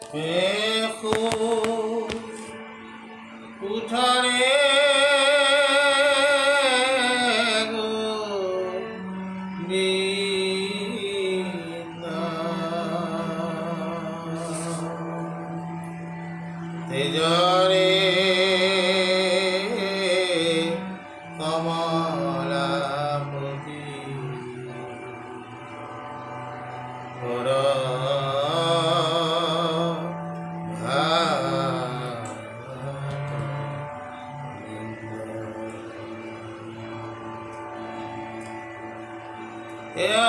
দেখো উঠারে গো বীণা তেজরে কমলাপতি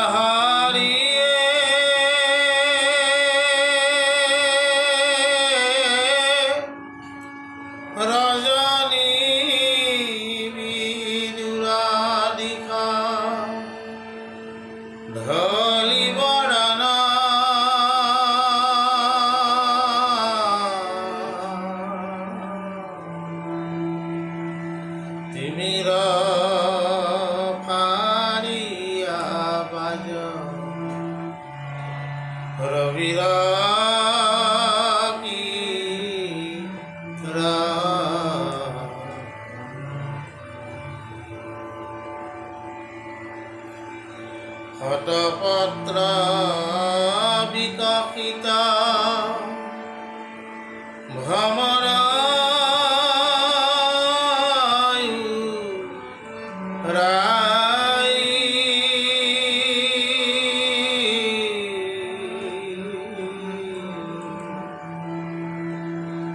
হারিয়ে রজনী বিদুরাদিকা ঢলি বরনা তিমির ফারিয়া বাজ রবির কি হটপত্র বিকশিতা ভ্রমর রাই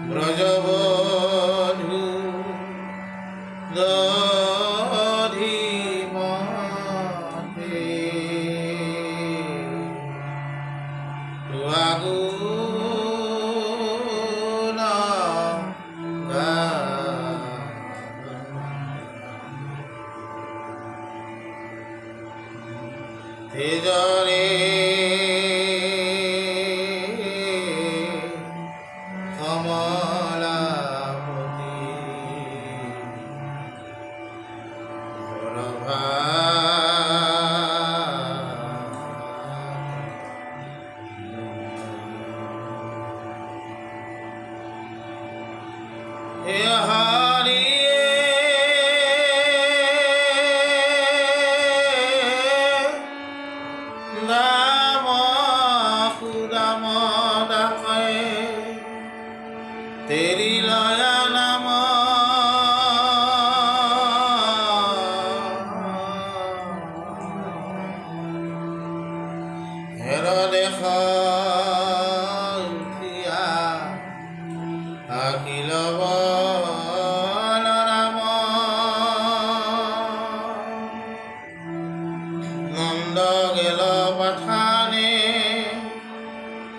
ব্রজবধূ দধিমতে আগুন তেজরে কমলাপতি হারিয়ে দাম সুদাম দাখে তেরি লয়া নাম হের দেখ উঠিয়া আখিল বলরাম নন্দ গেল পাঠানে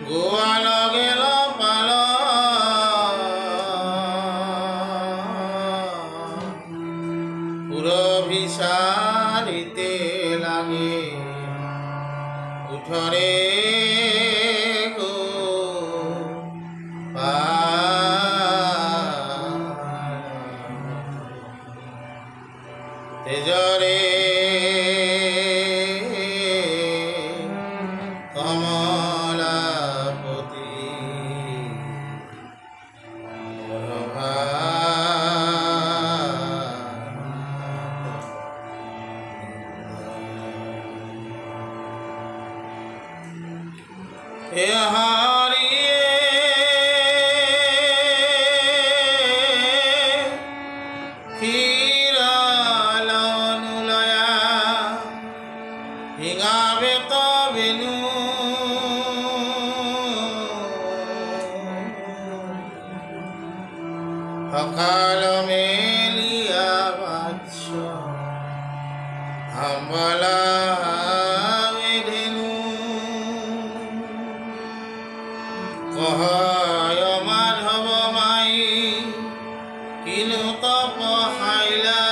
গোয়াল গেল পাল পুরভিসারিতে লাগে উঠরে গো তেজরে কমলাপতি হারিয়ে ক্ষীরালনুলয়া হিঙাবে তবেনু সকাল মেলিয়া বাৎস হাম্বলা ধেনু কহয় মাধব মাই কিনু তপ হাইলা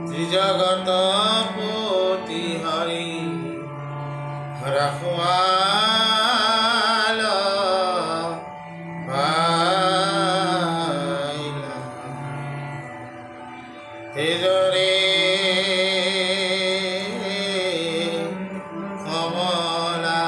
ত্রিজগত পতি হরি রাখোয়াল পাইলা তেজরে কমলা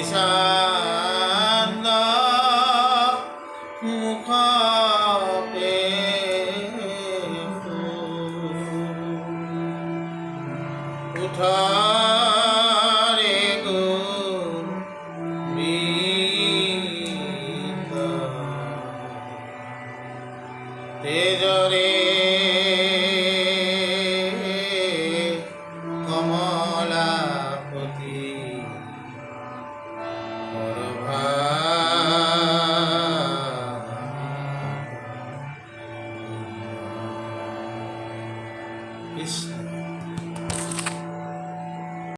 নিশান্দ মুখ পে উঠারে গুণ বৃন্দ তেজরে কমলাপতি